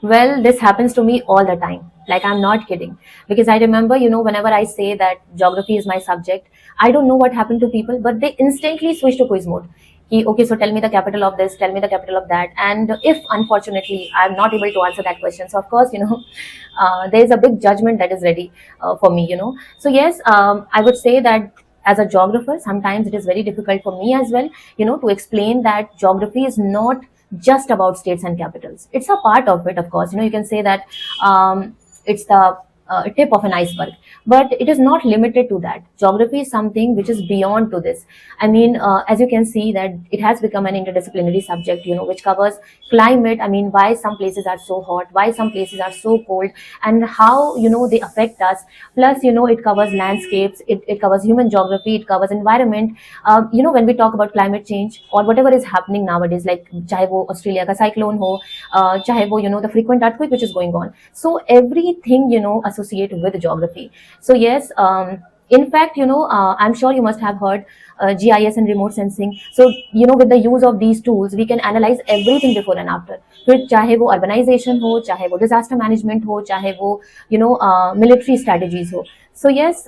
Well, this happens to me all the time. Like, I'm not kidding. Because I remember, whenever I say that geography is my subject, I don't know what happened to people, but they instantly switch to quiz mode. Okay, so tell me the capital of this, tell me the capital of that. And if unfortunately I'm not able to answer that question, so of course, there's a big judgment that is ready for me. So, yes, I would say that as a geographer, sometimes it is very difficult for me as well, to explain that geography is not just about states and capitals. It's a part of it, of course. You can say that it's the tip of an iceberg, but it is not limited to that. Geography is something which is beyond to this. I mean, as you can see that it has become an interdisciplinary subject, which covers climate. I mean, why some places are so hot, why some places are so cold, and how they affect us. Plus, it covers landscapes, it covers human geography, it covers environment. When we talk about climate change or whatever is happening nowadays, like चाहे वो Australia का cyclone हो, चाहे वो the frequent earthquake which is going on, so everything associate with geography. So, yes, in fact, I'm sure you must have heard GIS and remote sensing. So, with the use of these tools, we can analyze everything before and after. फिर चाहे वो urbanization हो, चाहे वो disaster management हो, चाहे वो military strategies हो. So, yes,